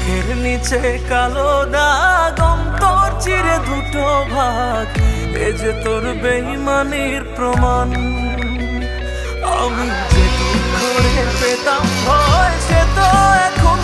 চোখের নিচে কালো দাগ, অন্তর চিরে দুটো ভাগ, এ যে তোর বেঈমানির প্রমাণ। আমি যে দুঃখরে পেতাম ভয়, সে তো এখন